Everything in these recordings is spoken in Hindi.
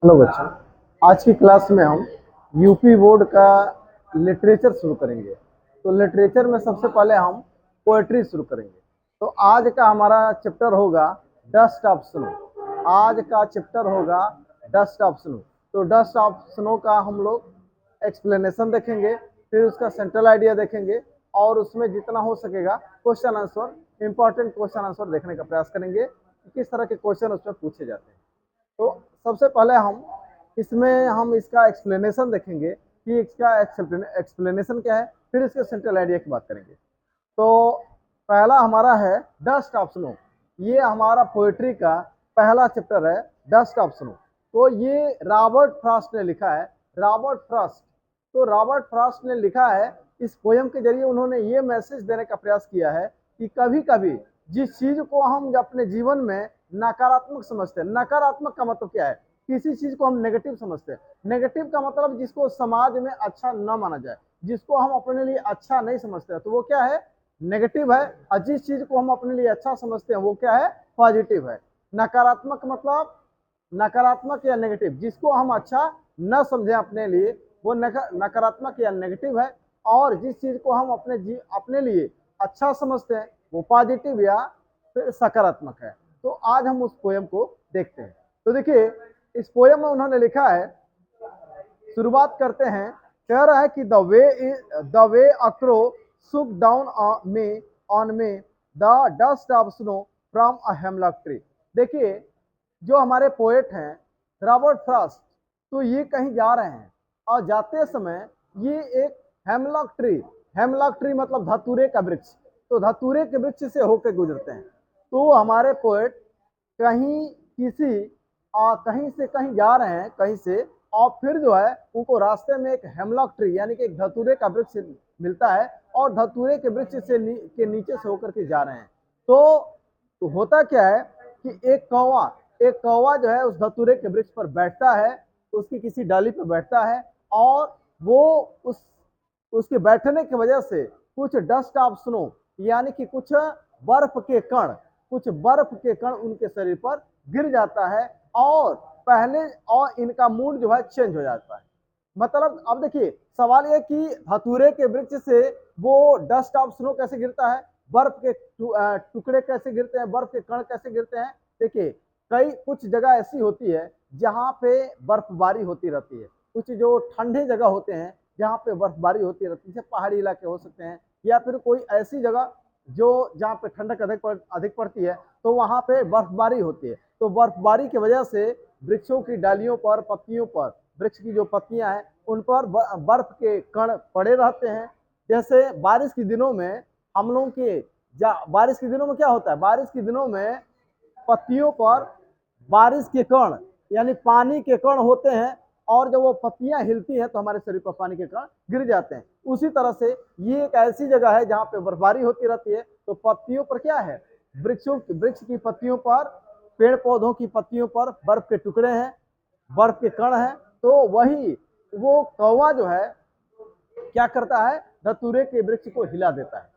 हेलो बच्चों, आज की क्लास में हम यूपी बोर्ड का लिटरेचर शुरू करेंगे। तो लिटरेचर में सबसे पहले हम पोएट्री शुरू करेंगे। तो आज का हमारा चैप्टर होगा डस्ट ऑफ स्नो। आज का चैप्टर होगा डस्ट ऑफ स्नो। तो डस्ट ऑफ स्नो का हम लोग एक्सप्लेनेशन देखेंगे, फिर उसका सेंट्रल आइडिया देखेंगे और उसमें जितना हो सकेगा question answer, important question answer देखने का प्रयास करेंगे कि किस तरह के क्वेश्चन उसमें पूछे जाते हैं। तो सबसे पहले हम इसका एक्सप्लेनेशन देखेंगे कि इसका एक्सप्लेनेशन क्या है, फिर इसके सेंट्रल आइडिया की बात करेंगे। तो पहला हमारा है डस्ट ऑफ स्नो। ये हमारा पोएट्री का पहला चैप्टर है, डस्ट ऑफ स्नो। तो ये रॉबर्ट फ्रॉस्ट ने लिखा है। रॉबर्ट फ्रॉस्ट, तो रॉबर्ट फ्रॉस्ट ने लिखा है, इस पोयम के जरिए उन्होंने ये मैसेज देने का प्रयास किया है कि कभी कभी जिस चीज को हम अपने जीवन में नकारात्मक समझते हैं, नकारात्मक का मतलब क्या है, किसी चीज को हम नेगेटिव समझते हैं। नेगेटिव का मतलब जिसको समाज में अच्छा न माना जाए, जिसको हम अपने लिए अच्छा नहीं समझते हैं, तो वो क्या है, नेगेटिव है। और जिस चीज को हम अपने लिए अच्छा समझते हैं वो क्या है, पॉजिटिव है। नकारात्मक मतलब नकारात्मक या नेगेटिव, जिसको हम अच्छा न समझें अपने लिए वो नकारात्मक या नेगेटिव है। और जिस चीज को हम अपने लिए अच्छा समझते हैं वो पॉजिटिव या फिर सकारात्मक है। तो आज हम उस पोयम को देखते हैं। तो देखिए, इस पोयम में उन्होंने लिखा है, शुरुआत करते हैं, कह रहा है कि द वे अक्रो सुक डाउन में ऑन में the dust of snow from a hemlock tree. देखिए, जो हमारे पोएट हैं रॉबर्ट फ्रॉस्ट, तो ये कहीं जा रहे हैं और जाते समय ये एक हेमलॉक ट्री मतलब धतूरे का वृक्ष, तो धतूरे के वृक्ष से होकर गुजरते हैं। तो हमारे पोएट कहीं कहीं से कहीं जा रहे हैं, कहीं से, और फिर जो है उनको रास्ते में एक हेमलॉक ट्री यानी कि एक धतूरे का वृक्ष मिलता है और धतूरे के वृक्ष के नीचे से होकर के जा रहे हैं। तो होता क्या है कि एक कौवा जो है उस धतूरे के वृक्ष पर बैठता है, उसकी किसी डाली पर बैठता है और वो उस उसके बैठने की वजह से कुछ डस्ट ऑफ स्नो यानी कि कुछ बर्फ के कण उनके शरीर पर गिर जाता है और इनका मूड जो है चेंज हो जाता है। मतलब अब देखिए, सवाल यह कि धतूरे के वृक्ष से वो डस्ट ऑफ स्नो कैसे गिरता है, बर्फ के टुकड़े कैसे गिरते हैं, बर्फ के कण कैसे गिरते हैं। देखिए, कुछ जगह ऐसी होती है जहाँ पे बर्फबारी होती रहती है, कुछ जो ठंडे जगह होते हैं जहाँ पे बर्फबारी होती रहती है, जैसे पहाड़ी इलाके हो सकते हैं या फिर कोई ऐसी जगह जो जहाँ पे ठंडक अधिक पड़ती है, तो वहाँ पे बर्फबारी होती है। तो बर्फबारी की वजह से वृक्षों की डालियों पर, पत्तियों पर, वृक्ष की जो पत्तियां हैं उन पर बर्फ के कण पड़े रहते हैं। जैसे बारिश के दिनों में हम लोगों के बारिश के दिनों में क्या होता है, बारिश के दिनों में पत्तियों पर बारिश के कण यानी पानी के कण होते हैं और जब वो पत्तियां हिलती हैं तो हमारे शरीर पर पानी के कण गिर जाते हैं। उसी तरह से ये एक ऐसी जगह है जहाँ पे बर्फबारी होती रहती है, तो पत्तियों पर क्या है, वृक्ष की पत्तियों पर, पेड़ पौधों की पत्तियों पर बर्फ के टुकड़े हैं, बर्फ के कण हैं। तो वही वो कौवा जो है क्या करता है, धतूरे के वृक्ष को हिला देता है।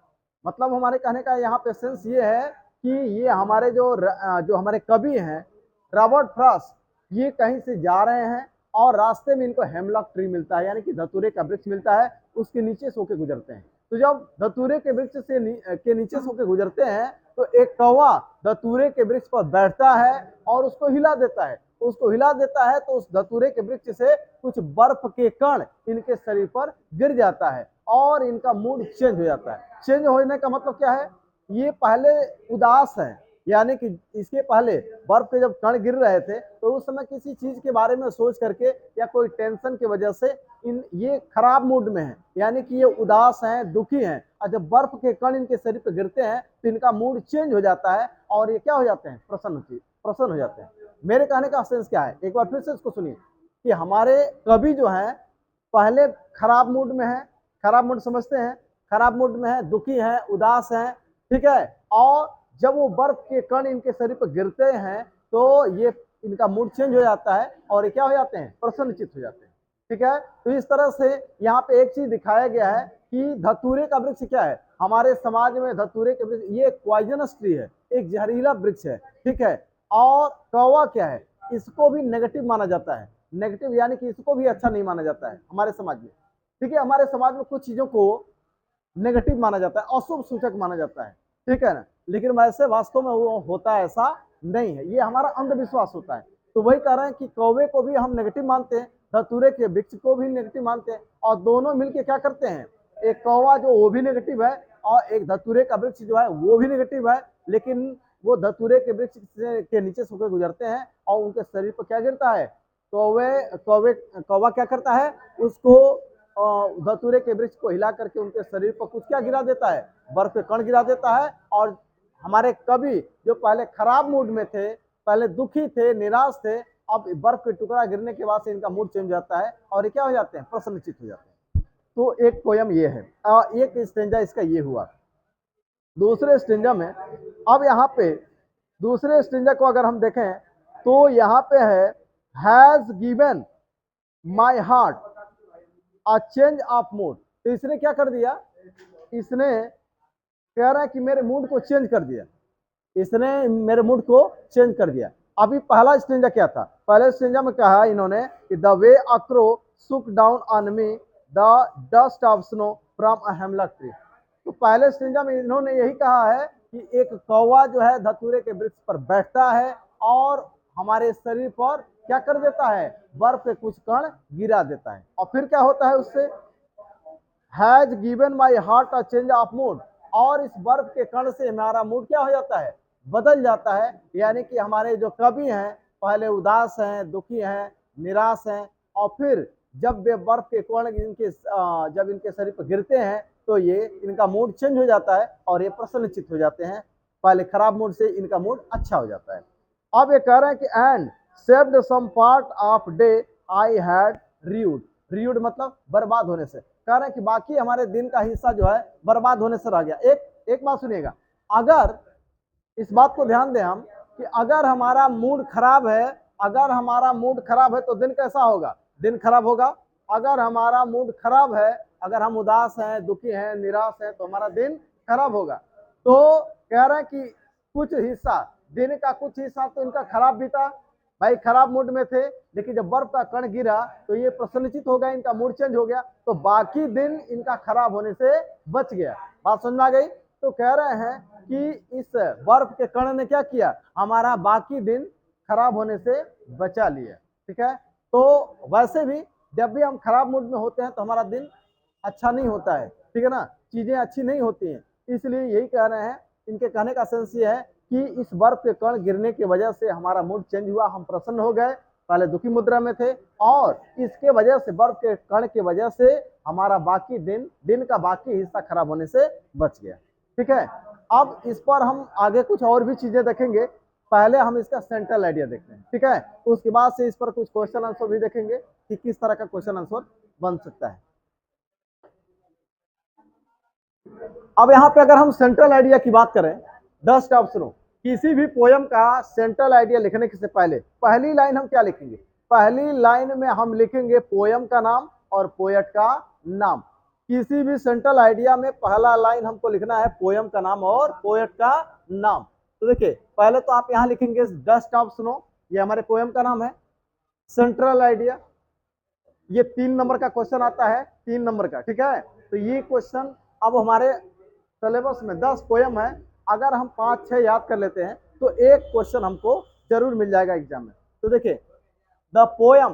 मतलब हमारे कहने का यहाँ पे सेंस ये है कि ये हमारे जो हमारे कवि हैं रॉबर्ट फ्रॉस्ट, ये कहीं से जा रहे हैं और रास्ते में इनको हेमलॉक ट्री मिलता है यानी कि धतूरे का वृक्ष मिलता है, उसके नीचे से होकर गुजरते हैं। तो जब धतूरे के वृक्ष के नीचे से होकर गुजरते हैं तो एक कौवा धतूरे के वृक्ष पर बैठता है और उसको हिला देता है तो उस धतूरे के वृक्ष से कुछ बर्फ के कण इनके शरीर पर गिर जाता है और इनका मूड चेंज हो जाता है। चेंज होने का मतलब क्या है, ये पहले उदास है, यानी कि इसके पहले बर्फ के जब कण गिर रहे थे तो उस समय किसी चीज के बारे में सोच करके या कोई टेंशन की वजह से ये खराब मूड में है, यानी कि ये उदास हैं, दुखी हैं। और जब बर्फ के कण इनके शरीर पर गिरते हैं तो इनका मूड चेंज हो जाता है और ये क्या हो जाते हैं, प्रसन्न हो जाते हैं। मेरे कहने का सेंस क्या है, एक बार फिर से इसको सुनिए कि हमारे कवि जो है पहले खराब मूड में है, खराब मूड समझते हैं, खराब मूड में है, दुखी है, उदास है, ठीक है। और जब वो बर्फ के कण इनके शरीर पर गिरते हैं तो ये इनका मूड चेंज हो जाता है और ये क्या हो जाते हैं, प्रसन्नचित्त हो जाते हैं, ठीक है। तो इस तरह से यहाँ पे एक चीज दिखाया गया है कि धतूरे का वृक्ष क्या है, हमारे समाज में धतूरे के वृक्ष ये एक पॉइजनस ट्री है, एक जहरीला वृक्ष है, ठीक है। और कौवा क्या है, इसको भी नेगेटिव माना जाता है। नेगेटिव यानी कि इसको भी अच्छा नहीं माना जाता है हमारे समाज में। ठीक है, हमारे समाज में कुछ चीजों को नेगेटिव माना जाता है, अशुभ सूचक माना जाता है, ठीक है ना। लेकिन वैसे वास्तव में वो होता है ऐसा नहीं है, ये हमारा अंधविश्वास होता है। तो वही कह रहे हैं कि कौवे को भी हम नेगेटिव मानते हैं, धतूरे के वृक्ष को भी नेगेटिव मानते हैं, और दोनों मिलके क्या करते हैं, एक कौवा जो वो भी नेगेटिव है और एक धतूरे का वृक्ष जो है वो भी नेगेटिव है। लेकिन वो धतूरे के वृक्ष के नीचे से होकर गुजरते हैं और उनके शरीर पर क्या गिरता है, कौवा क्या करता है, उसको धतूरे के वृक्ष को हिला करके उनके शरीर पर कुछ क्या गिरा देता है, बर्फ के कण गिरा देता है। और हमारे कवि जो पहले खराब मूड में थे, पहले दुखी थे, निराश थे, अब बर्फ के टुकड़ा गिरने के बाद से इनका मूड चेंज हो जाता है और ये क्या हो जाते हैं, प्रसन्नचित हो जाते हैं। तो एक पोयम ये है, एक स्टेंजा इसका ये हुआ। दूसरे स्टेंजा में, अब यहाँ पे दूसरे स्टेंजा को अगर हम देखें तो यहाँ पे has given my heart a change of mood. तो इसने क्या कर दिया, इसने कह रहा है कि मेरे मूड को चेंज कर दिया, इसने मेरे मूड को चेंज कर दिया। अभी पहला स्टेंजा क्या था, पहले स्टेंजा में कहा इन्होंने कि द वे अ क्रो सुक down on me the dust of snow from a hemlock tree. तो पहले स्टेंजा में इन्होंने यही कहा है कि एक कौवा जो है धतूरे के वृक्ष पर बैठता है और हमारे शरीर पर क्या कर देता है, बर्फ के कुछ कण गिरा देता है। और फिर क्या होता है उससे, has given my heart a change of mood, और इस बर्फ के कण से हमारा मूड क्या हो जाता है, बदल जाता है। यानी कि हमारे जो कवि हैं पहले उदास हैं, दुखी हैं, निराश हैं, और फिर जब वे बर्फ के कण जब इनके शरीर पर गिरते हैं तो ये इनका मूड चेंज हो जाता है और ये प्रसन्नचित हो जाते हैं। पहले खराब मूड से इनका मूड अच्छा हो जाता है। अब ये कह रहे हैं कि and saved some part of day I had rued. Rued मतलब बर्बाद होने से, कह रहे हैं कि बाकी हमारे दिन का हिस्सा जो है बर्बाद होने से रह गया। एक बात सुनिएगा, अगर इस बात को ध्यान दें हम कि अगर हमारा मूड खराब है, अगर हमारा मूड खराब है तो दिन कैसा होगा, दिन खराब होगा। अगर हमारा मूड खराब है, अगर हम उदास हैं, दुखी हैं, निराश हैं, तो हमारा दिन खराब होगा। तो कह रहे हैं कि कुछ हिस्सा, दिन का कुछ हिस्सा तो इनका खराब भी था, भाई खराब मूड में थे, लेकिन जब बर्फ का कण गिरा तो ये प्रसन्नचित हो गया, इनका मूड चेंज हो गया, तो बाकी दिन इनका खराब होने से बच गया। बात समझ में आ गई। तो कह रहे हैं कि इस बर्फ के कण ने क्या किया, हमारा बाकी दिन खराब होने से बचा लिया। ठीक है, तो वैसे भी जब भी हम खराब मूड में होते हैं तो हमारा दिन अच्छा नहीं होता है, ठीक है ना, चीजें अच्छी नहीं होती हैं। इसलिए यही कह रहे हैं, इनके कहने का सेंस ये है कि इस बर्फ के कण गिरने की वजह से हमारा मूड चेंज हुआ, हम प्रसन्न हो गए, पहले दुखी मुद्रा में थे, और इसके वजह से, बर्फ के कण की वजह से हमारा बाकी दिन का बाकी हिस्सा खराब होने से बच गया। ठीक है, अब इस पर हम आगे कुछ और भी चीजें देखेंगे, पहले हम इसका सेंट्रल आइडिया देखते हैं। ठीक है, उसके बाद से इस पर कुछ क्वेश्चन आंसर भी देखेंगे कि किस तरह का क्वेश्चन आंसर बन सकता है। अब यहाँ पे अगर हम सेंट्रल आइडिया की बात करें, 10 ऑप्शनों, किसी भी पोयम का सेंट्रल आइडिया लिखने से पहले पहली लाइन हम क्या लिखेंगे, पहली लाइन में हम लिखेंगे पोयम का नाम और पोएट का नाम। किसी भी सेंट्रल आइडिया में पहला लाइन हमको लिखना है पोयम का नाम और पोएट का नाम। तो देखिए, पहले तो आप यहाँ लिखेंगे डस्ट ऑफ स्नो, ये हमारे पोयम का नाम है। सेंट्रल आइडिया, ये 3 नंबर का क्वेश्चन आता है, 3 नंबर का। ठीक है, तो ये क्वेश्चन अब हमारे सिलेबस में 10 पोयम है, अगर हम 5-6 याद कर लेते हैं तो एक क्वेश्चन हमको जरूर मिल जाएगा एग्जाम में। तो देखिए, द पोयम,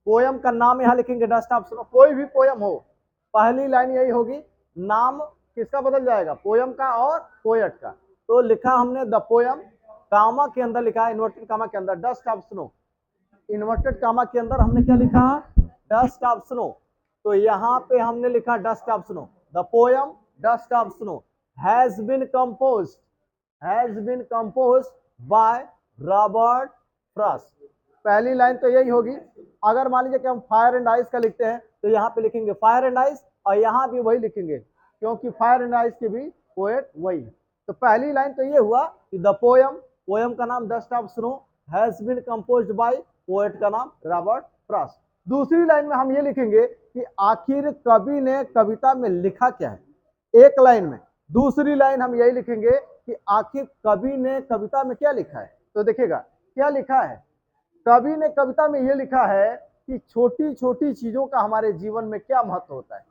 पोयम का नाम यहाँ लिखेंगे डस्ट ऑफ स्नो। कोई भी पोयम हो, पहली लाइन यही होगी, नाम किसका बदल जाएगा, पोयम का और पोएट का। तो लिखा हमने द पोयम, कामा के अंदर लिखा, इन्वर्टेड कामा के अंदर dust of snow, inverted comma के अंदर हमने क्या लिखा, डस्ट ऑफ स्नो। तो यहाँ पे हमने लिखा dust of snow, the poem dust of snow has been composed by Robert Frost. पहली लाइन तो यही होगी। अगर मान लीजिए कि हम फायर एंड आइस का लिखते हैं तो यहाँ पे लिखेंगे फायर एंड आइस, और यहाँ भी वही लिखेंगे, क्योंकि फायर एंड आइस के भी पोएट वही है। तो पहली लाइन तो ये हुआ कि द पोयम, पोयम का नाम dust of snow, has been composed by, poet का नाम रॉबर्ट फ्रॉस्ट। दूसरी लाइन में हम ये लिखेंगे कि आखिर कवि ने कविता में लिखा क्या है, एक लाइन में। दूसरी लाइन हम यही लिखेंगे कि आखिर कवि ने कविता में क्या लिखा है। तो देखिएगा क्या लिखा है, कवि ने कविता में ये लिखा है कि छोटी छोटी चीजों का हमारे जीवन में क्या महत्व होता है।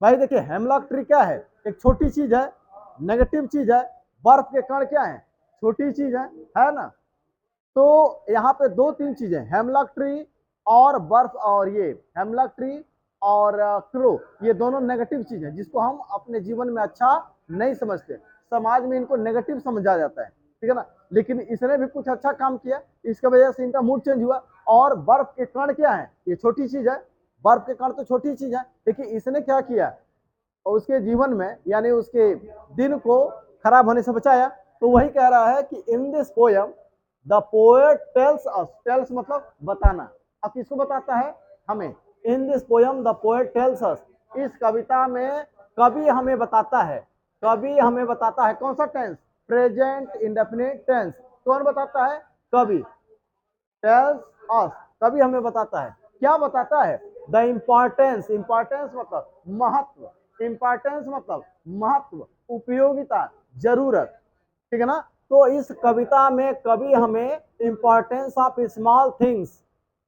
भाई देखिए, हेमलॉक ट्री क्या है? एक छोटी चीज है, नेगेटिव चीज है। बर्फ के कण क्या है? छोटी चीज है ना? तो यहाँ पे दो तीन चीजें, हेमलॉक ट्री और बर्फ, और ये हेमलॉक ट्री और क्रो, ये दोनों नेगेटिव चीज है जिसको हम अपने जीवन में अच्छा नहीं समझते। समाज में इनको नेगेटिव समझा जाता है, ठीक है ना? लेकिन इसने भी कुछ अच्छा काम किया, इसकी वजह से इनका मूड चेंज हुआ। और बर्फ के कण क्या है? ये छोटी चीज है। बर्फ के कण तो छोटी चीज है, लेकिन इसने क्या किया? और उसके जीवन में, यानी उसके दिन को खराब होने से बचाया। तो वही कह रहा है कि in this poem the poet tells us, tells मतलब बताना। अब किसको बताता है? हमें। In this poem the poet tells us, इस कविता में कवि हमें बताता है। कवि हमें बताता है। कौन सा टेंस? Present indefinite tense. कौन बताता है? कवि। टेल्स अस, कवि हमें बताता है। क्या बताता है? द इम्पोर्टेंस, इम्पोर्टेंस मतलब महत्व, इम्पोर्टेंस मतलब महत्व, उपयोगिता, जरूरत, ठीक है ना? तो इस कविता में कवि हमें importance of small things,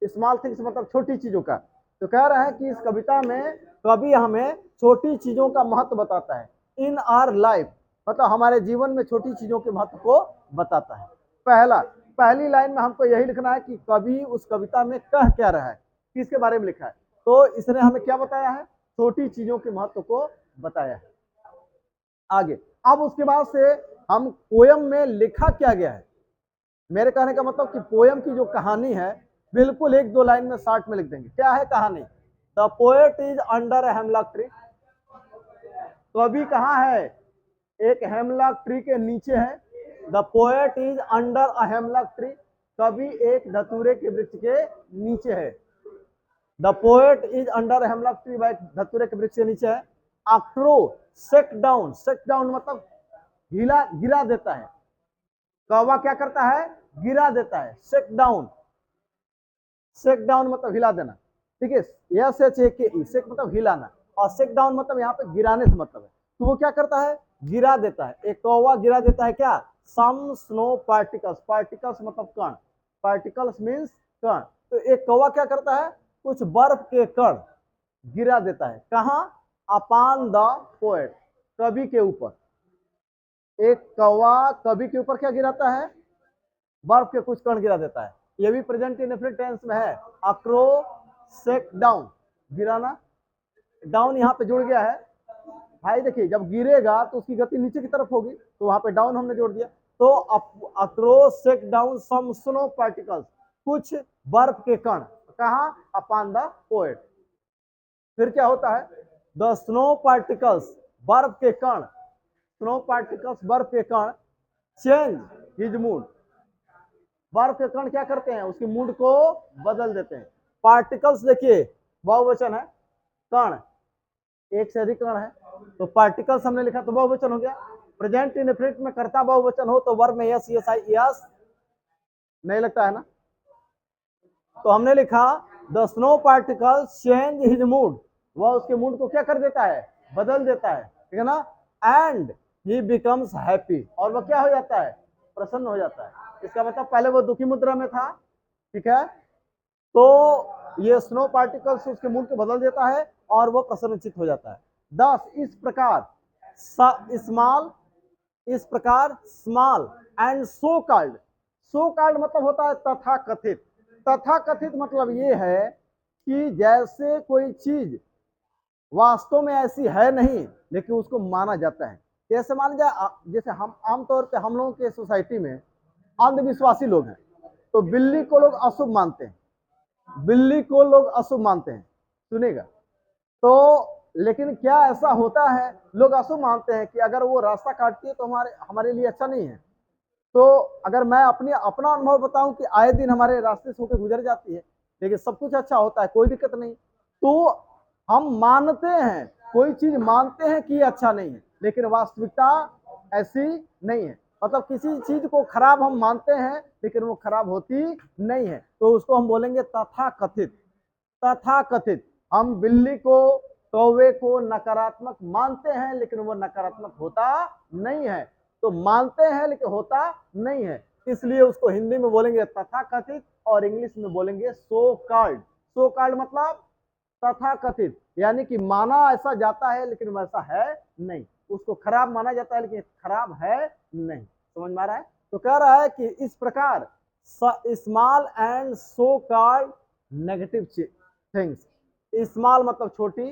small things मतलब छोटी चीजों का, तो कह रहा है कि इस कविता में कवि हमें छोटी चीजों का महत्व बताता है। इन आवर लाइफ मतलब हमारे जीवन में छोटी चीजों के महत्व को बताता है। पहली लाइन में हमको यही लिखना है कि कवि उस कविता में कह क्या रहा है, किसके बारे में लिखा है। तो इसने हमें क्या बताया है? छोटी चीजों के महत्व को बताया है। आगे, अब उसके बाद से हम पोयम में लिखा क्या गया है। मेरे कहने का मतलब कि पोयम की जो कहानी है, बिल्कुल एक दो लाइन में शॉर्ट में लिख देंगे। क्या है कहानी? The poet is under a hemlock tree. कवि कहाँ है? एक हेमलॉक ट्री के नीचे है। The poet is under a hemlock tree, कवि एक धतूरे के वृक्ष के नीचे है। The poet is under hemlock tree, वह धतूरे के वृक्ष के नीचे है। अक्रो सेक डाउन, सेक डाउन मतलब हिला, गिरा देता है। कौवा क्या करता है? गिरा देता है। सेक डाउन, सेक डाउन मतलब हिला देना, ठीक है? यस एच ए के ई, सेक मतलब हिलाना, और सेक डाउन मतलब यहाँ पे गिराने से मतलब है। तो वो क्या करता है? गिरा देता है। एक कौवा गिरा देता है क्या? सम स्नो पार्टिकल्स, पार्टिकल्स मतलब कण, पार्टिकल्स मीन्स कण। तो एक कौवा क्या करता है? कुछ बर्फ के कण गिरा देता है। कहाँ? अपॉन द पोएट, कवि के ऊपर। एक कौवा कवि के ऊपर क्या गिराता है? बर्फ के कुछ कण गिरा देता है। ये भी प्रेजेंट इंडेफिनिट टेंस में है। अक्रो सेक डाउन, गिराना, डाउन यहाँ पे जुड़ गया है। भाई देखिए, जब गिरेगा तो उसकी गति नीचे की तरफ होगी, तो वहां पे डाउन हमने जोड़ दिया। तो अक्रो सेक डाउन सम स्नो पार्टिकल्स, कुछ बर्फ के कण, कहा? Upon the poet. फिर क्या होता है? द स्नो पार्टिकल्स, बर्फ के कण, स्नो पार्टिकल्स बर्फ के कण, चेंज हिज मूड, बर्फ के कण क्या करते हैं? उसके मूड को बदल देते हैं। पार्टिकल्स देखिए बहुवचन है, कण एक से अधिक कण है, तो पार्टिकल्स हमने लिखा तो बहुवचन हो गया। प्रेजेंट इंडेफिनिट में कर्ता बहुवचन हो तो वर्ब में यस यस आई यस नहीं लगता है ना? तो हमने लिखा the snow particles change his mood, वह उसके मूड को क्या कर देता है? बदल देता है, ठीक है ना? एंड ही बिकम्स हैप्पी, और वह क्या हो जाता है? प्रसन्न हो जाता है। इसका मतलब पहले वो दुखी मुद्रा में था, ठीक है, तो ये स्नो पार्टिकल्स उसके मूड को बदल देता है और वो प्रसन्नचित हो जाता है। 10 इस प्रकार स्मॉल, इस प्रकार small and so called, so called मतलब होता है तथा कथित। तथा कथित मतलब ये है कि जैसे कोई चीज वास्तव में ऐसी है नहीं, लेकिन उसको माना जाता है। कैसे माना जाए? जैसे हम आमतौर पे हम लोगों के सोसाइटी में अंधविश्वासी लोग हैं, तो बिल्ली को लोग अशुभ मानते हैं, बिल्ली को लोग अशुभ मानते हैं, सुनेगा तो। लेकिन क्या ऐसा होता है? लोग अशुभ मानते हैं कि अगर वो रास्ता काटती है तो हमारे हमारे लिए अच्छा नहीं है। तो अगर मैं अपना अनुभव बताऊं कि आए दिन हमारे रास्ते से होकर गुजर जाती है, लेकिन सब कुछ अच्छा होता है, कोई दिक्कत नहीं। तो हम मानते हैं, कोई चीज मानते हैं कि अच्छा नहीं है, लेकिन वास्तविकता ऐसी नहीं है। मतलब किसी चीज को खराब हम मानते हैं, लेकिन वो खराब होती नहीं है, तो उसको हम बोलेंगे तथा कथित। तथा कथित, हम बिल्ली को, कौवे को नकारात्मक मानते हैं, लेकिन वो नकारात्मक होता नहीं है। तो मानते हैं लेकिन होता नहीं है, इसलिए उसको हिंदी में बोलेंगे तथा कथित, और इंग्लिश में बोलेंगे सो कॉल्ड। सो कॉल्ड मतलब तथा कथित, यानी कि माना ऐसा जाता है लेकिन वैसा है नहीं, उसको खराब माना जाता है लेकिन खराब है नहीं। समझ में आ रहा है? तो कह रहा है कि इस प्रकार small and so called negative things, small मतलब छोटी,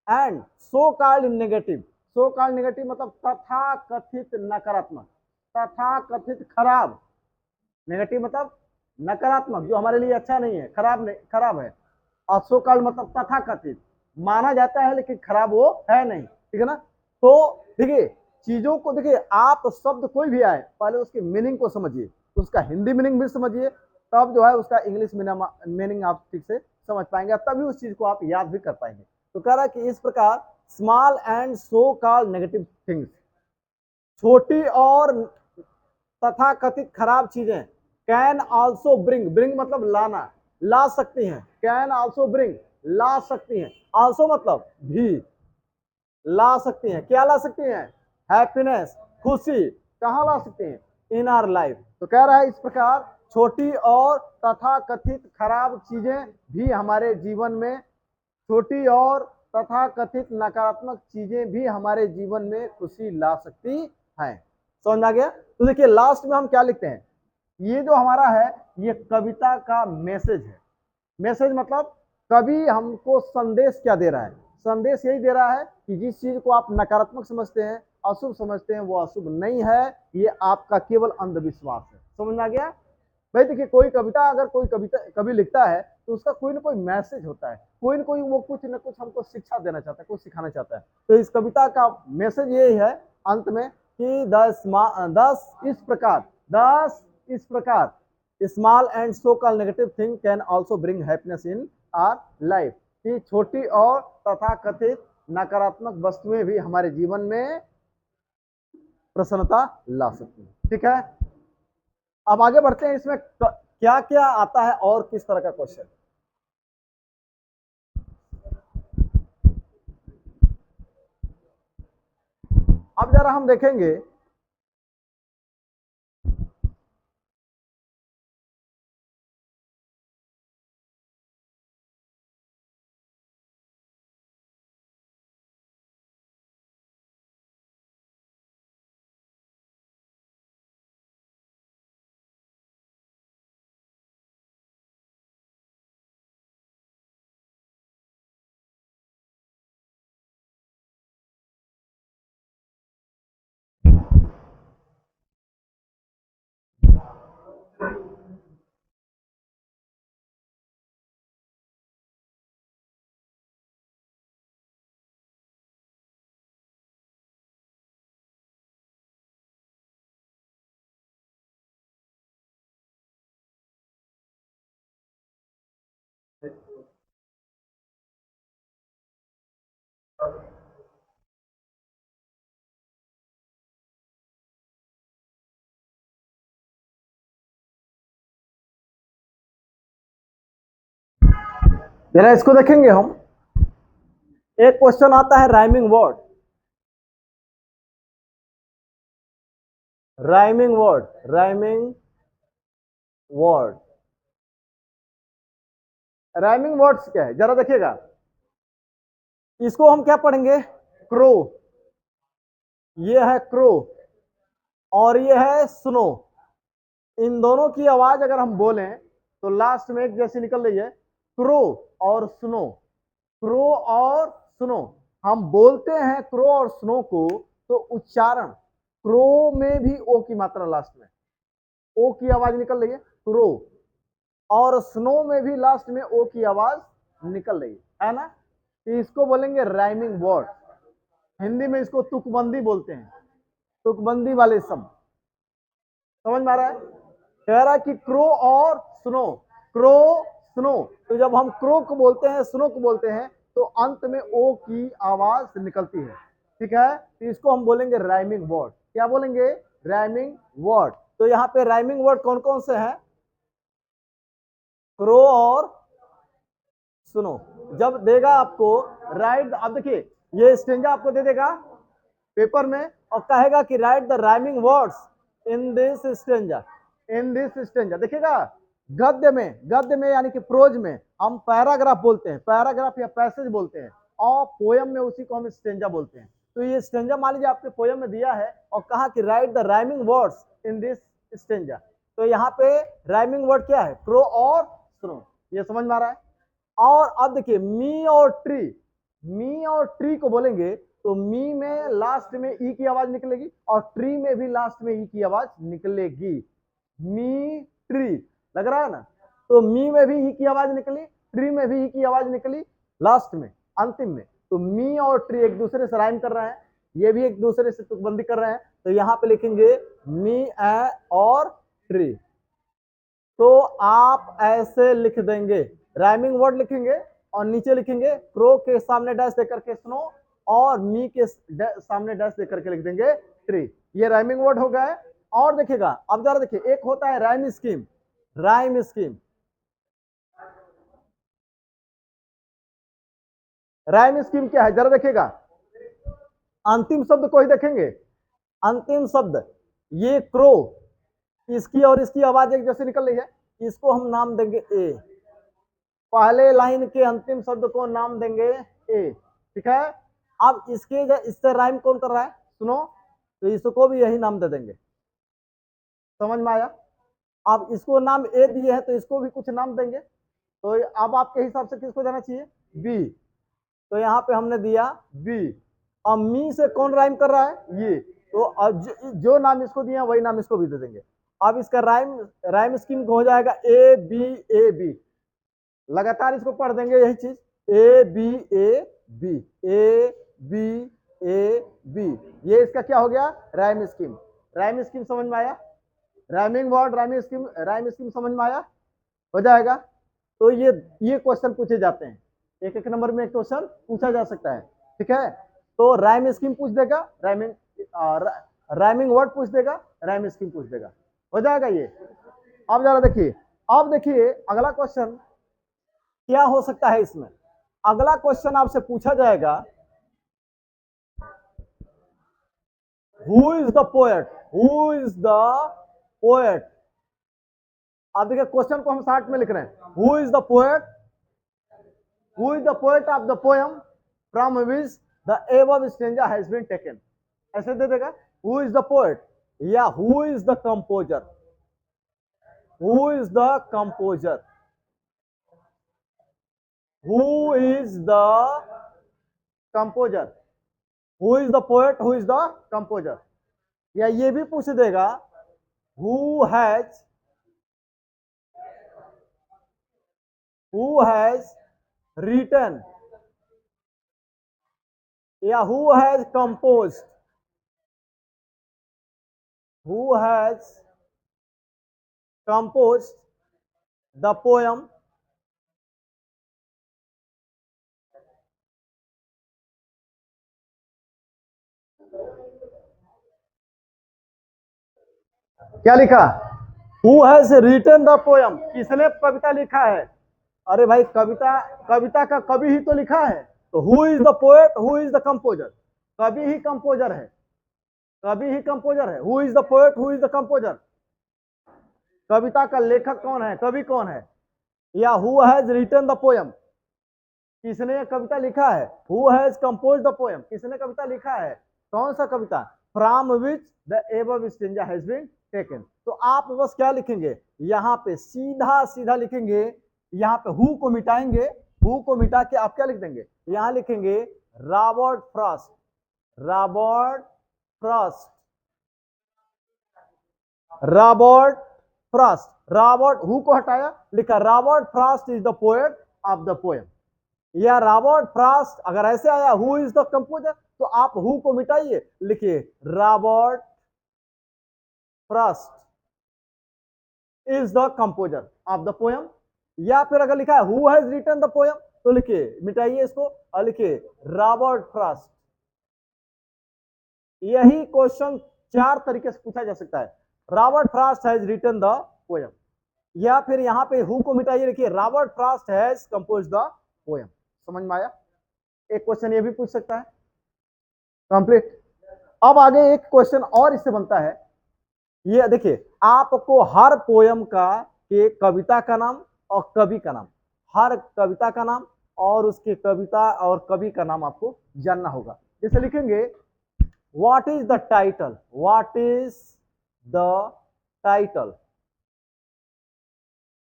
and so called negative, so called negative मतलब तथा कथित नकारात्मक, तथा कथित खराब, नेगेटिव मतलब नकारात्मक जो हमारे लिए अच्छा नहीं है, खराब नहीं, खराब है। और सो कॉल्ड मतलब तथा कथित, माना जाता है लेकिन खराब वो है नहीं, ठीक है ना। तो देखिए चीजों को, देखिए आप शब्द कोई भी आए पहले उसकी मीनिंग को समझिए, उसका हिंदी मीनिंग भी समझिए, तब जो है उसका इंग्लिश मीनिंग आप ठीक से समझ पाएंगे, तभी उस चीज को आप याद भी कर पाएंगे। तो कह रहा है कि इस प्रकार small and so called negative things, छोटी और तथा कथित खराब चीजें, कैन आल्सो ब्रिंग, ब्रिंग मतलब लाना, ला सकती हैं, कैन आल्सो ब्रिंग ला सकती हैं, आल्सो मतलब भी, ला सकती हैं, क्या ला सकती हैं? हैप्पीनेस, खुशी, कहां ला सकती हैं? In our life. तो कह रहा है इस प्रकार छोटी और तथा कथित खराब चीजें भी हमारे जीवन में, छोटी और तथा कथित नकारात्मक चीजें भी हमारे जीवन में खुशी ला सकती हैं। समझ आ गया? तो देखिए लास्ट में हम क्या लिखते हैं, ये जो हमारा है ये कविता का मैसेज है। मैसेज मतलब कवि हमको संदेश क्या दे रहा है? संदेश यही दे रहा है कि जिस चीज को आप नकारात्मक समझते हैं, अशुभ समझते हैं, वो अशुभ नहीं है, ये आपका केवल अंधविश्वास है। समझ में आ गया? भाई देखिए कोई कविता, अगर कोई कविता कवि लिखता है तो उसका कोई ना कोई मैसेज होता है, कोई ना कोई वो कुछ ना कुछ हमको शिक्षा देना चाहता है, कुछ सिखाना चाहता है। तो इस कविता का मैसेज यही है अंत में कि दस इस प्रकार, दस इस प्रकार small and so called negative thing can also bring happiness in our life, कि छोटी और तथा कथित नकारात्मक वस्तुएं भी हमारे जीवन में प्रसन्नता ला सकती हैं। ठीक है, अब आगे बढ़ते हैं, इसमें क्या क्या आता है और किस तरह का क्वेश्चन। अब जरा हम देखेंगे जरा इसको देखेंगे हम। एक क्वेश्चन आता है rhyming word, rhyming word, rhyming word, rhyming words क्या है जरा देखिएगा। इसको हम क्या पढ़ेंगे? क्रो, ये है क्रो और ये है स्नो। इन दोनों की आवाज अगर हम बोलें तो लास्ट में एक जैसी निकल रही है, क्रो और स्नो, क्रो और स्नो। हम बोलते हैं क्रो और स्नो को तो उच्चारण क्रो में भी ओ की मात्रा लास्ट में, ओ की आवाज निकल रही है क्रो, और स्नो में भी लास्ट में ओ की आवाज निकल रही है ना। तो इसको बोलेंगे राइमिंग वर्ड, हिंदी में इसको तुकबंदी बोलते हैं, तुकबंदी वाले शब्द। समझ में आ रहा है? कह रहा है कि क्रो और स्नो, क्रो स्नो, तो जब हम क्रो को बोलते हैं, स्नो को बोलते हैं, तो अंत में ओ की आवाज निकलती है। ठीक है, तो इसको हम बोलेंगे राइमिंग वर्ड। क्या बोलेंगे? Rhyming word. तो यहाँ पे राइमिंग वर्ड कौन कौन से हैं? क्रो और सुनो। जब देगा आपको राइट, अब देखिए ये स्टेंजा आपको दे देगा पेपर में और कहेगा कि right the rhyming words in this stanza, in this stanza, देखिएगा गद्य में यानी कि प्रोज में हम पैराग्राफ बोलते हैं, पैराग्राफ या पैसेज बोलते हैं, और पोयम में उसी को हम स्टेंजा बोलते हैं। तो ये स्टेंजा मान लीजिए आपके पोयम में दिया है और कहा कि right the rhyming words in this stanza, तो यहाँ पे राइमिंग वर्ड क्या है, क्रो और स्नो, ये समझ में आ रहा है। और अब देखिए मी और ट्री को बोलेंगे तो मी में लास्ट में ई की आवाज निकलेगी और ट्री में भी लास्ट में ई की आवाज निकलेगी। मी ट्री लग रहा है ना, तो मी में भी ई की आवाज निकली, ट्री में भी ई की आवाज निकली, लास्ट में अंतिम में। तो मी और ट्री एक दूसरे से राइम कर रहे हैं, ये भी एक दूसरे से तुकबंदी कर रहे हैं, तो यहाँ पे लिखेंगे मी ए और ट्री। तो आप ऐसे लिख देंगे, राइमिंग वर्ड लिखेंगे और नीचे लिखेंगे क्रो के सामने डैश देकर के स्नो और मी के सामने डैश देकर के लिख देंगे ट्री। ये राइमिंग वर्ड हो गया है। और देखिएगा अब जरा देखिए, एक होता है rhyme scheme. Rhyme scheme, rhyme scheme क्या है जरा देखिएगा, अंतिम शब्द को ही देखेंगे। अंतिम शब्द ये क्रो, इसकी और इसकी आवाज एक जैसे निकल रही है, इसको हम नाम देंगे ए, पहले लाइन के अंतिम शब्द को नाम देंगे ए, ठीक है। अब इसके इससे राइम कौन कर रहा है, सुनो, तो इसको भी यही नाम दे देंगे, समझ में आया। अब इसको नाम ए दिए हैं तो इसको भी कुछ नाम देंगे, तो अब आपके हिसाब से किसको देना चाहिए, बी, तो यहाँ पे हमने दिया बी। अब मी से कौन राइम कर रहा है, ये, तो जो नाम इसको दिया वही नाम इसको भी दे देंगे। अब इसका राइम स्कीम हो जाएगा ए बी ए बी, लगातार इसको पढ़ देंगे यही चीज, A B A B A B A B, ये इसका क्या हो गया, राइम स्कीम। राइम स्कीम समझ में आया, राइमिंग वर्ड राइम स्कीम समझ में आया, हो जाएगा। तो ये क्वेश्चन पूछे जाते हैं, एक एक नंबर में एक क्वेश्चन पूछा जा सकता है, ठीक है। तो राइम स्कीम पूछ देगा, राइमिंग वर्ड पूछ देगा, राइम स्कीम पूछ देगा, हो जाएगा ये। अब जरा देखिए, अब देखिए अगला क्वेश्चन क्या हो सकता है इसमें। अगला क्वेश्चन आपसे पूछा जाएगा, who is the poet, who is the poet. अब देखिए क्वेश्चन को हम शॉर्ट में लिख रहे हैं, who is the poet, who is the poet of the poem from which the above stanza has been taken, ऐसे दे देगा, हु इज द पोएट या who is the composer, who is the composer, who is the composer, who is the poet, who is the composer। या ये भी पूछ देगा who has written या who has composed, who has composed the poem क्या लिखा, who has written the poem, किसने कविता लिखा है। अरे भाई कविता का कवि ही तो लिखा है, तो who is the poet, who is the composer, कवि ही कंपोजर है, कवि ही कंपोजर है। Who is the poet, who is the composer, कविता का लेखक कौन है, कवि कौन है। या who has written the poem, किसने कविता लिखा है, who has compose the poem, किसने कविता लिखा है, कौन सा कविता, from which the above stanza has been taken. तो आप बस क्या लिखेंगे, यहाँ पे सीधा सीधा लिखेंगे, यहाँ पे हु को मिटाएंगे, हु को मिटा के आप क्या लिख देंगे, यहाँ लिखेंगे Robert Frost, Robert Frost, Robert Frost, Robert, who co हटाया, लिखा Robert Frost is the poet of the poem. या रॉबर्ट फ्रॉस्ट अगर ऐसे आया हु इज द कंपोजर, तो आप हु को मिटाइए, लिखिए Robert Frost is the composer of the poem. या फिर अगर लिखा है who has written the poem, तो लिखिए, मिटाइए इसको और लिखिए रॉबर्ट फ्रॉस्ट। यही क्वेश्चन 4 तरीके से पूछा जा सकता है, Robert Frost has written the poem, या फिर यहां पे हु को मिटाइए, लिखिए Robert Frost has compose the poem. समझ में आया। एक क्वेश्चन ये भी पूछ सकता है, कंप्लीट। अब आगे एक क्वेश्चन और इससे बनता है, ये देखिए आपको हर पोयम का के कविता का नाम और कवि का नाम, हर कविता का नाम और उसके कविता और कवि का नाम आपको जानना होगा। जैसे लिखेंगे what is the title, what is the title,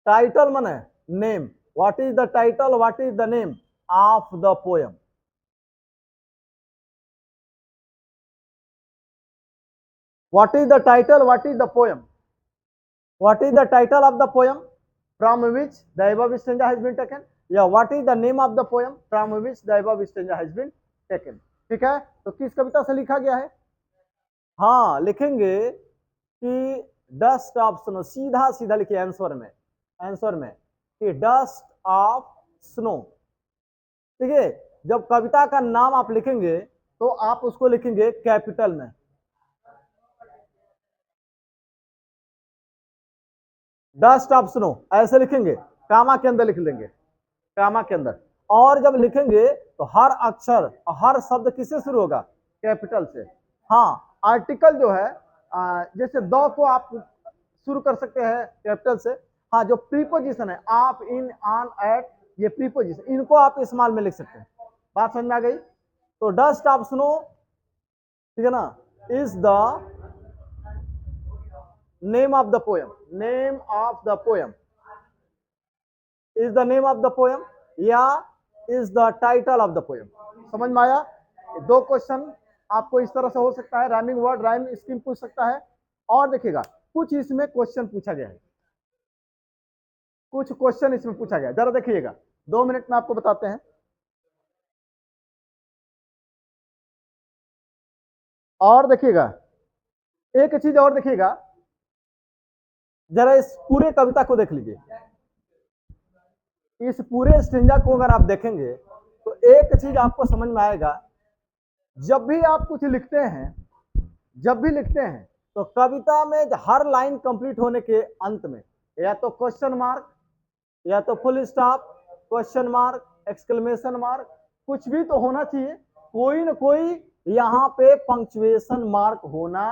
title माने name, what is the title, what is the name of the poem. What is the title? What is the poem? What is the title of the poem from which the above stanza has been taken? Yeah, what is the name of the poem from which the above stanza has been taken? ठीक है, तो किस कविता से लिखा गया है? हाँ, लिखेंगे कि डस्ट ऑफ स्नो, सीधा सीधा लिखिए आंसर में, आंसर में कि डस्ट ऑफ स्नो। ठीक है, जब कविता का नाम आप लिखेंगे तो आप उसको लिखेंगे कैपिटल में, डस्ट ऑफ स्नो ऐसे लिखेंगे, कामा के अंदर लिख लेंगे, कामा के अंदर। और जब लिखेंगे तो हर अक्षर हर शब्द किससे शुरू होगा? कैपिटल से। हाँ, आर्टिकल जो है जैसे द को आप शुरू कर सकते हैं कैपिटल से। हाँ, जो प्रीपोजिशन है आप, इन, ऑन, एट, ये प्रीपोजिशन, इनको आप स्मॉल में लिख सकते हैं। बात समझ में आ गई? तो डस्ट ऑफ स्नो, ठीक है ना, is the name of the poem, name of the poem is the name of the poem या is the title of the poem। समझ में आया? दो क्वेश्चन आपको इस तरह से हो सकता है, राइमिंग वर्ड राइम स्कीम पूछ सकता है। और देखिएगा कुछ इसमें क्वेश्चन पूछा गया है, कुछ क्वेश्चन इसमें पूछा गया है, जरा देखिएगा, 2 मिनट में आपको बताते हैं। और देखिएगा एक चीज और देखिएगा, जरा इस पूरे कविता को देख लीजिए, इस पूरे स्टेंजा को अगर आप देखेंगे तो एक चीज आपको समझ में आएगा, जब भी आप कुछ लिखते हैं, जब भी लिखते हैं तो कविता में हर लाइन कंप्लीट होने के अंत में या तो क्वेश्चन मार्क या तो full stop, question mark, exclamation mark, कुछ भी तो होना चाहिए, कोई ना कोई यहाँ पे पंक्चुएशन मार्क होना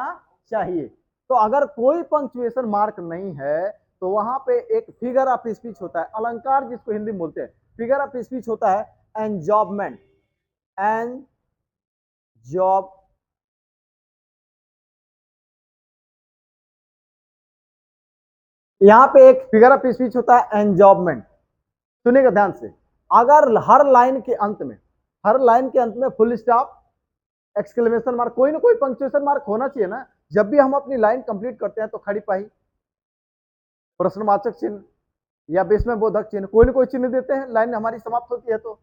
चाहिए। तो अगर कोई पंक्चुएशन मार्क नहीं है तो वहां पे एक फिगर ऑफ स्पीच होता है, अलंकार जिसको हिंदी में बोलते हैं, फिगर ऑफ स्पीच होता है एंजॉबमेंट, एंड जॉब, यहां पे एक फिगर ऑफ स्पीच होता है एंजॉबमेंट। सुनिएगा ध्यान से, अगर हर लाइन के अंत में, हर लाइन के अंत में फुल स्टॉप, एक्सक्लेमेशन मार्क, कोई ना कोई पंक्चुएशन मार्क होना चाहिए ना। जब भी हम अपनी लाइन कंप्लीट करते हैं तो खड़ी पाई, प्रश्नवाचक चिन्ह या विस्मय बोधक चिन्ह, कोई ना कोई चिन्ह देते हैं, लाइन हमारी समाप्त होती है तो,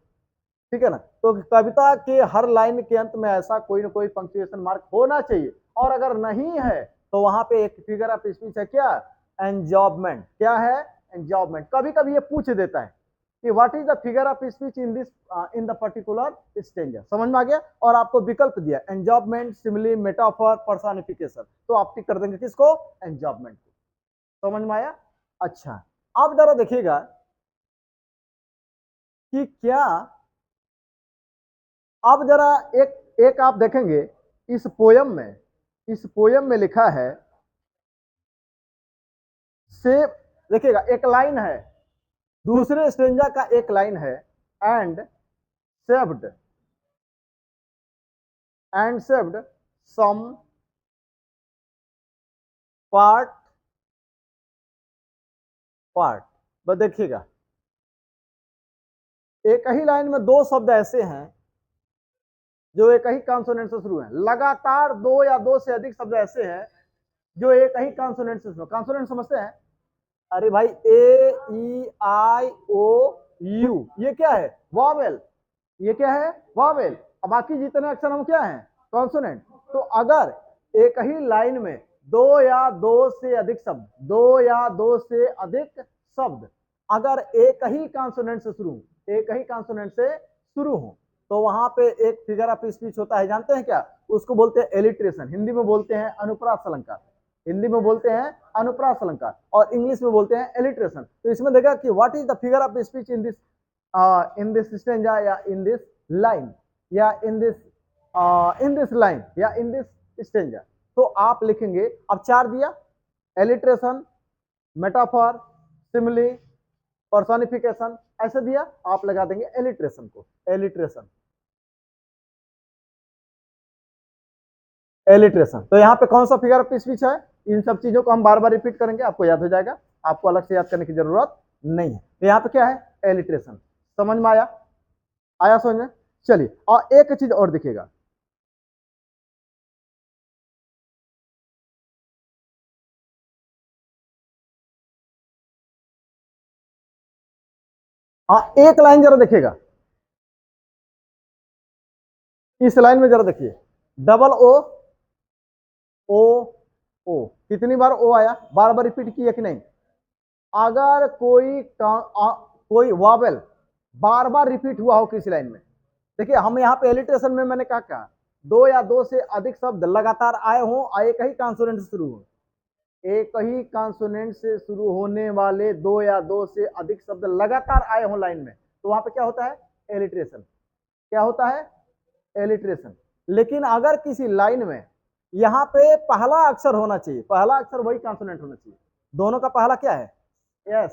ठीक है ना। तो कविता के हर लाइन के अंत में ऐसा कोई ना कोई पंक्चुएशन मार्क होना चाहिए, और अगर नहीं है तो वहां पे एक फिगर ऑफ स्पीच है, क्या? एंजॉबमेंट। क्या है? एंजॉबमेंट। कभी कभी ये पूछ देता है कि what is the figure of speech in this, in the particular stanza. समझ में आ गया? और आपको विकल्प दिया एंजॉबमेंट, सिमिली, मेटाफर, पर्सनिफिकेशन, तो आप टिक कर देंगे किसको? एंजॉबमेंट को। समझ में आया? अच्छा, अब जरा देखिएगा कि क्या, अब जरा एक एक आप देखेंगे इस पोयम में, इस पोयम में लिखा है से, देखिएगा एक लाइन है, दूसरे स्टेंजा का एक लाइन है, and saved, and saved some part, part. बस देखिएगा एक ही लाइन में दो शब्द ऐसे हैं जो एक ही कॉन्सोनेंट से शुरू हैं, लगातार दो या दो से अधिक शब्द ऐसे हैं जो एक ही कॉन्सोनेंट से शुरू। कॉन्सोनेंट समझते हैं? अरे भाई, ए ई आई ओ यू, ये क्या है? वॉवेल। ये क्या है? वॉवेल। अब बाकी जितने अक्षर हम क्या हैं? कॉन्सोनेंट। तो अगर एक ही लाइन में दो या दो से अधिक शब्द, दो या दो से अधिक शब्द अगर एक ही कॉन्सोनेंट से शुरू, एक ही कॉन्सोनेंट से शुरू हो, तो वहां पे एक फिगर ऑफ स्पीच होता है, जानते हैं क्या? उसको बोलते हैं एलिट्रेशन, हिंदी में बोलते हैं अनुप्रास अलंकार, हिंदी में बोलते हैं अनुप्रास अलंकार, और इंग्लिश में बोलते हैं एलिट्रेशन। तो इसमें देखा कि what is the figure of speech in this stanza या इन दिस लाइन या इन दिस लाइन या इन दिस स्टेंजा। तो आप लिखेंगे, अब 4 दिया, एलिट्रेशन, मेटाफर, सिमिली, पर्सोनिफिकेशन, ऐसे दिया आप लगा देंगे एलिट्रेशन को, एलिट्रेशन, एलिट्रेशन। तो यहाँ पे कौन सा फिगर ऑफ स्पीच है, इन सब चीजों को हम बार बार रिपीट करेंगे, आपको याद हो जाएगा, आपको अलग से याद करने की जरूरत नहीं है। तो यहाँ पे क्या है, एलिट्रेशन। समझ में आया, आया समझ में? चलिए, और एक चीज और देखिएगा, हाँ एक लाइन जरा देखिएगा, इस लाइन में जरा देखिए, डबल ओ, ओ, ओ, कितनी बार ओ आया, बार बार रिपीट किया कि नहीं? अगर कोई वावेल बार बार रिपीट हुआ हो किसी लाइन में, देखिए हम यहाँ पे एलिट्रेशन में मैंने कहा दो या दो से अधिक शब्द लगातार आए हों और एक ही कॉन्सोनेंट से शुरू हो, एक ही कॉन्सोनेंट से शुरू होने वाले दो या दो से अधिक शब्द लगातार आए हों लाइन में, तो वहां पे क्या होता है, एलिट्रेशन। क्या होता है, एलिट्रेशन। लेकिन अगर किसी लाइन में यहाँ पे पहला अक्षर होना चाहिए, पहला अक्षर वही कॉन्सोनेंट होना चाहिए, दोनों का पहला क्या है, यस,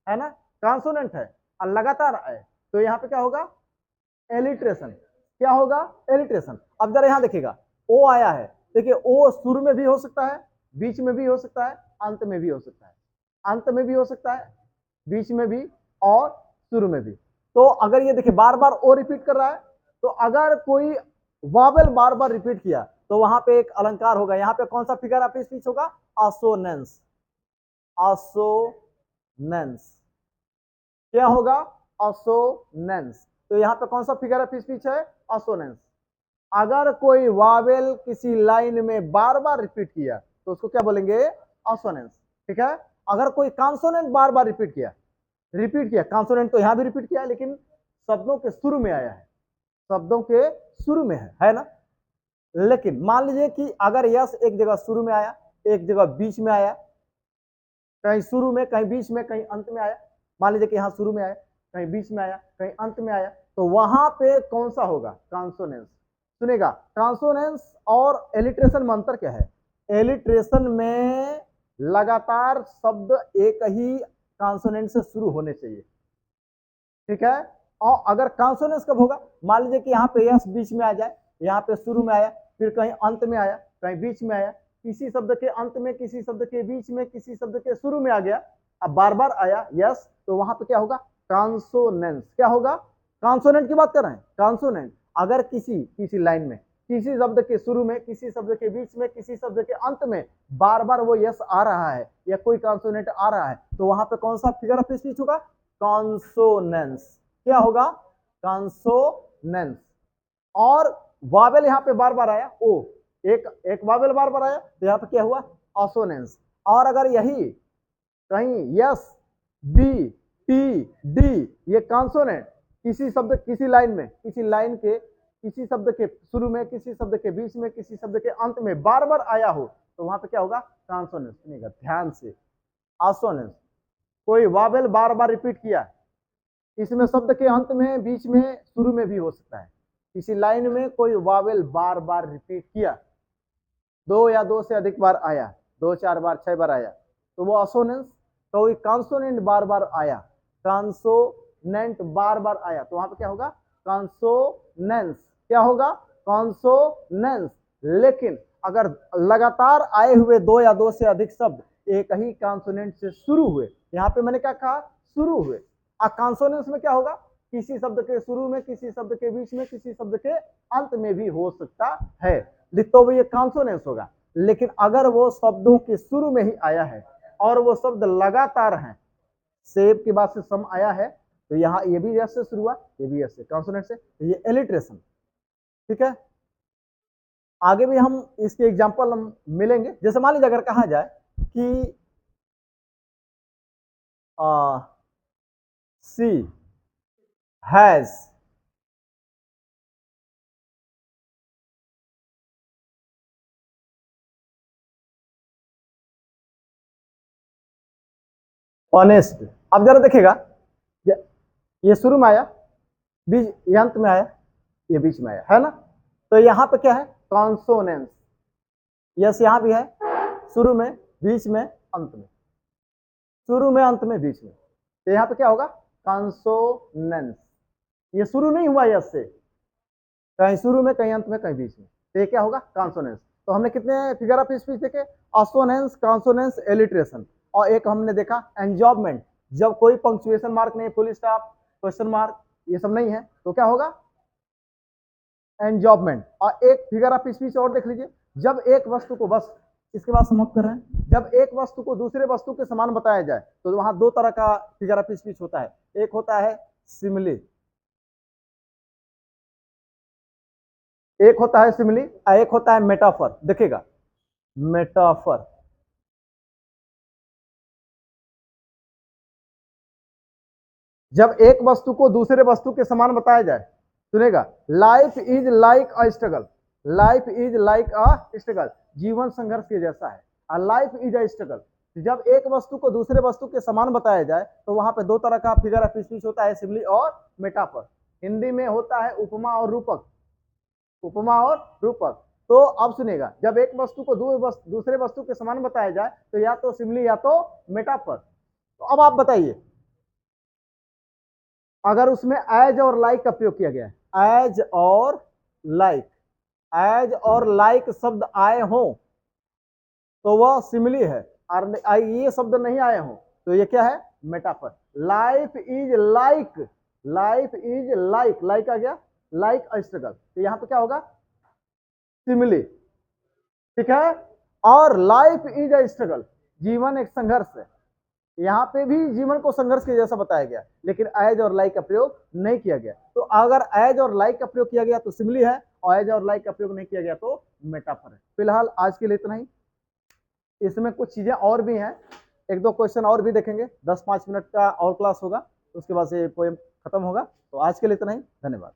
है ना, कॉन्सोनेंट है और लगातार आए, तो यहाँ पे क्या होगा, एलिट्रेशन। क्या होगा, एलिट्रेशन। अब जरा यहाँ देखिएगा, ओ आया है, देखिए ओ शुरू में भी हो सकता है, बीच में भी हो सकता है, अंत में भी हो सकता है, अंत में भी हो सकता है, बीच में भी और शुरू में भी। तो अगर ये देखिए बार बार ओ रिपीट कर रहा है, तो अगर कोई वावेल बार बार रिपीट किया तो वहां पे एक अलंकार होगा, यहाँ पे कौन सा फिगर ऑफ स्पीच होगा, असोनेंस, असोनेंस। क्या होगा, असोनेंस। तो यहाँ पे कौन सा फिगर ऑफ स्पीच है, असोनेंस। अगर कोई वावेल किसी लाइन में बार बार रिपीट किया तो उसको क्या बोलेंगे, असोनेंस। ठीक है, अगर कोई कॉन्सोनेंट बार बार रिपीट किया, कॉन्सोनेंट तो यहां भी रिपीट किया लेकिन शब्दों के शुरू में आया है, शब्दों के शुरू में है ना। लेकिन मान लीजिए कि अगर यस एक जगह शुरू में आया, एक जगह बीच में आया, कहीं शुरू में, कहीं बीच में, कहीं अंत में आया, मान लीजिए कि यहाँ शुरू में आया, कहीं बीच में आया, कहीं अंत में आया, तो वहां पे कौन सा होगा, कॉन्सोनेंस। सुनेगा, कॉन्सोनेंस और एलिट्रेशन में अंतर क्या है, एलिट्रेशन में लगातार शब्द एक ही कॉन्सोनेंट से शुरू होने चाहिए, ठीक है। और अगर कॉन्सोनेंस कब होगा, मान लीजिए कि यहाँ पे यस बीच में आ जाए, यहाँ पे शुरू में आया, फिर कहीं अंत में आया, कहीं बीच में आया, किसी शब्द के अंत में, किसी शब्द के बीच में, किसी शब्द के शुरू में आ गया, अब बार बार आया यस, तो वहां पे क्या होगा, कॉन्सोनेंस। क्या होगा, कॉन्सोनेंट की बात कर रहे हैं, कॉन्सोनेंट। अगर किसी लाइन में किसी शब्द के शुरू में, किसी शब्द के बीच में, किसी शब्द के अंत में बार बार वो यस आ रहा है या कोई कॉन्सोनेंट आ रहा है, तो वहां पे कौन सा फिगर ऑफ स्पीच होगा, कॉन्सोनेंस। क्या होगा, कॉन्सोनेंस। और वावेल यहाँ पे बार बार आया, ओ, एक वावेल बार बार आया, तो यहाँ पे क्या हुआ, असोनेंस। और अगर यही कहीं यस, बी, टी, डी ये कॉन्सोनेंट किसी शब्द, किसी लाइन में, किसी लाइन के किसी शब्द के शुरू में, किसी शब्द के बीच में, किसी शब्द के अंत में बार बार आया हो, तो वहां पे क्या होगा, कॉन्सोनेंस। सुनिएगा ध्यान से, असोनेंस। कोई वावेल बार बार रिपीट किया, इसमें शब्द के अंत में, बीच में, शुरू में भी हो सकता है, किसी लाइन में कोई वावेल बार बार रिपीट किया, दो या दो से अधिक बार आया, दो चार बार, छह बार आया, तो वो असोनेंस। कोई कॉन्सोनेंट बार बार आया, कॉन्सोनेंट बार बार आया, तो वहां पे क्या होगा, कॉन्सोनेंस। क्या होगा, कॉन्सोनेंस। लेकिन अगर लगातार आए हुए दो या दो से अधिक शब्द एक ही कॉन्सोनेंट से शुरू हुए, यहाँ पे मैंने क्या कहा, शुरू हुए, और कॉन्सोनेंस में क्या होगा, किसी शब्द के शुरू में, किसी शब्द के बीच में, किसी शब्द के अंत में भी हो सकता है, तो वो ये कॉन्सोनेंस होगा। लेकिन अगर वो शब्दों के शुरू में ही आया है और वो शब्द लगातार हैं, सेब के बाद से सम आया है, तो यहाँ ये भी यस से शुरू हुआ, ये भी यस से, कॉन्सोनेंट से, तो ये एलिट्रेशन। ठीक है, आगे भी हम इसके एग्जाम्पल हम मिलेंगे। जैसे मान लीजिए अगर कहा जाए कि सी हैज ऑनेस्ट। अब जरा देखिएगा, ये शुरू में आया, बीच, ये अंत में आया, ये बीच में आया, है ना। तो यहाँ पे क्या है, कॉन्सोनेंस। यस यहाँ भी है, शुरू में, बीच में, अंत में। शुरू में, अंत में, बीच में। तो यहाँ पे क्या होगा? कॉन्सोनेंस। ये शुरू नहीं हुआ यस से, कहीं शुरू में, कहीं अंत में, कहीं बीच में। तो ये क्या होगा? कॉन्सोनेंस। तो हमने कितने फिगर ऑफ स्पीच देखे? असोनेंस, कॉन्सोनेंस, एलिट्रेशन, और एक हमने देखा एंजॉबमेंट, जब कोई पंक्चुएशन मार्क नहीं, फुल स्टॉप, क्वेश्चन मार्क, ये सब नहीं है, तो क्या होगा? एंजॉबमेंट। और एक फिगर ऑफ स्पीच और देख लीजिए, जब एक वस्तु को, बस इसके बाद समाप्त कर रहे हैं, जब एक वस्तु को दूसरे वस्तु के समान बताया जाए, तो वहां दो तरह का फिगर ऑफ स्पीच होता है। एक होता है सिमिली, एक होता है सिमिली, एक होता है मेटाफर। देखिएगा, मेटाफर। जब एक वस्तु को दूसरे वस्तु के समान बताया जाए, सुनेगा, life is like a struggle, life is like a struggle, जीवन संघर्ष के जैसा है, लाइफ इज अ स्ट्रगल। जब एक वस्तु को दूसरे वस्तु के समान बताया जाए, तो वहां पे दो तरह का फिगर ऑफ स्पीच होता है, सिमिली और मेटाफर। हिंदी में होता है उपमा और रूपक, उपमा और रूपक। तो अब सुनेगा, जब एक वस्तु को दूसरे वस्तु के समान बताया जाए, तो या तो सिमिली या तो मेटाफर। तो अब आप बताइए, अगर उसमें एज और लाइक का प्रयोग किया गया है, एज और लाइक, एज और लाइक शब्द आए हों, तो वह सिमिली है, और ये शब्द नहीं आए हों, तो ये क्या है? Metaphor. Life is like, life is like, like आ गया, लाइक अ स्ट्रगल, तो यहां पे क्या होगा? सिमिली। ठीक है। और लाइफ इज अ स्ट्रगल, जीवन एक संघर्ष है, यहाँ पे भी जीवन को संघर्ष के जैसा बताया गया, लेकिन एज और लाइक का प्रयोग नहीं किया गया। तो अगर एज और लाइक का प्रयोग किया गया तो सिमिली है, और एज और लाइक का प्रयोग नहीं किया गया तो मेटाफर है। फिलहाल आज के लिए इतना ही। इसमें कुछ चीजें और भी हैं, एक दो क्वेश्चन और भी देखेंगे, 10-5 मिनट का और क्लास होगा, उसके बाद से पोएम खत्म होगा। तो आज के लिए इतना ही, धन्यवाद।